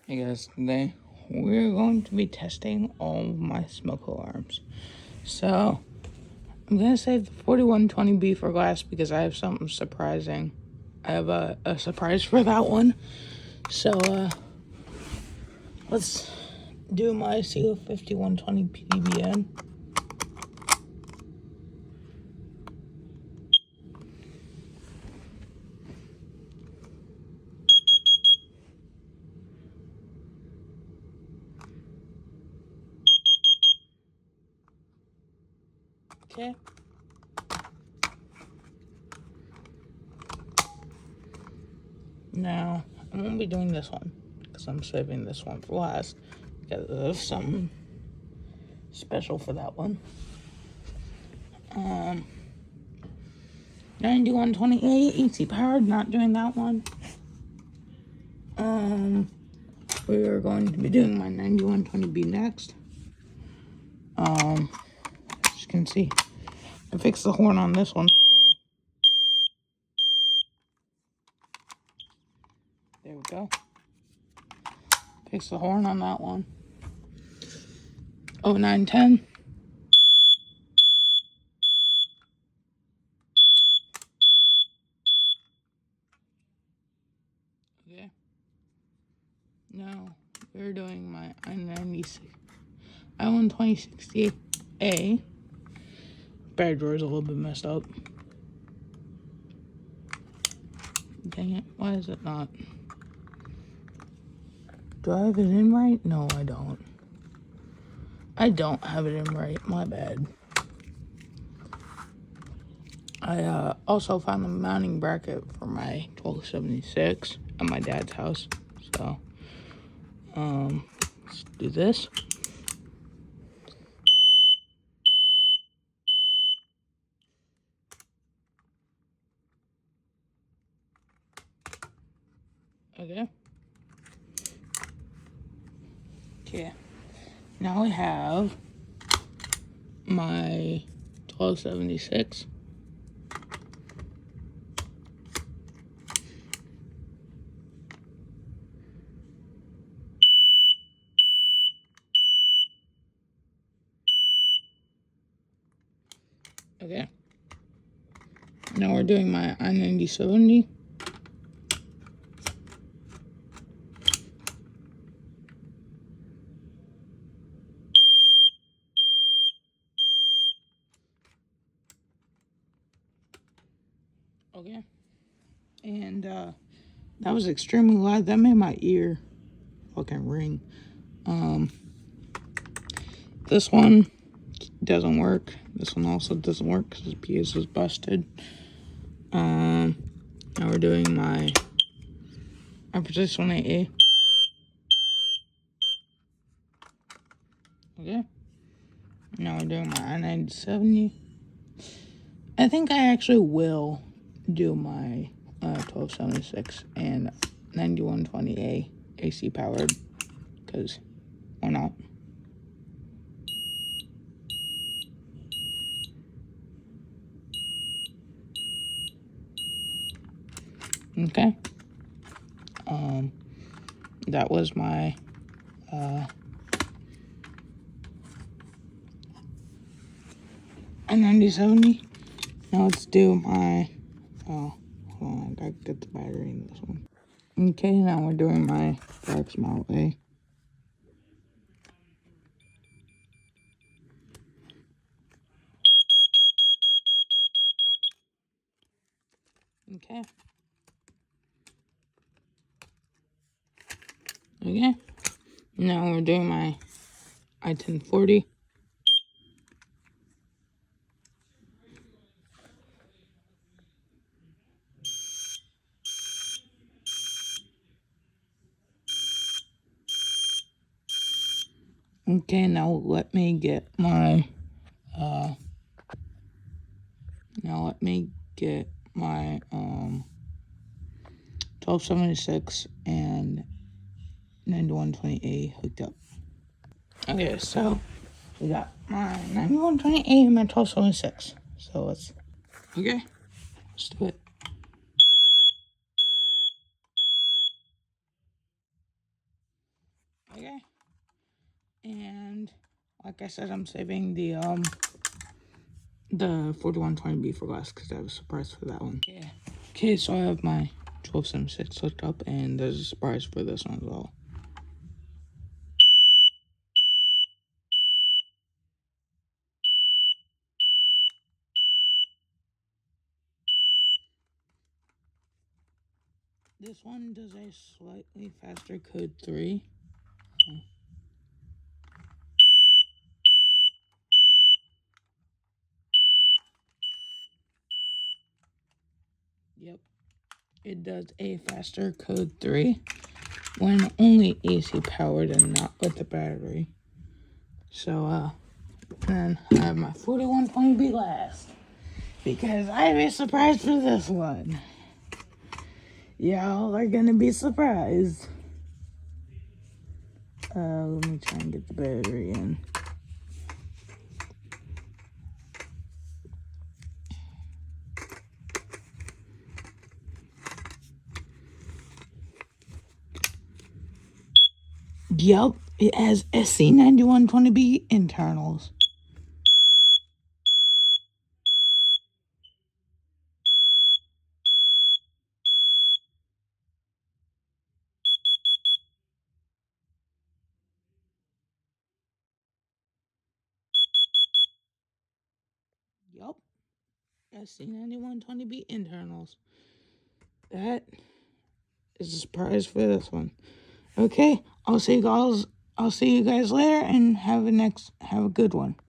Hey guys, today we're going to be testing all of my smoke alarms. So, I'm going to save the 4120B for last because I have something surprising. I have a surprise for that one. So, let's do my Seal 5120 PDBN. Okay. Now, I won't be doing this one because I'm saving this one for last because there's something special for that one. 9128 AC powered, not doing that one. We are going to be doing my 9120B next. As you can see, I fixed the horn on this one. So there we go. Fixed the horn on that one. 0910. Okay. Now we're doing my i12068A. Battery drawer is a little bit messed up. Dang it, why is it not? Do I have it in right? No, I don't. I don't have it in right, my bad. I also found the mounting bracket for my 1276 at my dad's house. So, let's do this. Okay. Okay. Now I have my 1276. Okay. Now we're doing my i9070. Okay. And that was extremely loud. That made my ear fucking ring. This one doesn't work. This one also doesn't work because the PS is busted. Now we're doing my i318A. Okay. Now we're doing my i9070. I think I actually will do my 1276 and 9120A AC powered, because why not? Okay. That was my i9070. Now let's do my hold on, I gotta get the battery in this one. Okay, now we're doing my Fox Model A. Okay. Okay. Now we're doing my i1040. Okay, now let me get my 1276 and 9120A hooked up. Okay, so we got my 9120A and my 1276. So let's do it. Okay. And like I said, I'm saving the 4120B for last because I have a surprise for that one. Yeah. Okay, so I have my 1276 hooked up, and there's a surprise for this one as well. This one does a slightly faster code 3. Yep, it does a faster code 3 when only AC powered and not with the battery. So, then I have my 4120B last because I have a surprise for this one. Y'all are gonna be surprised. Let me try and get the battery in. Yup, it has SC9120B internals. Yup, SC9120B internals. That is a surprise for this one. Okay, I'll see you guys later and have a good one.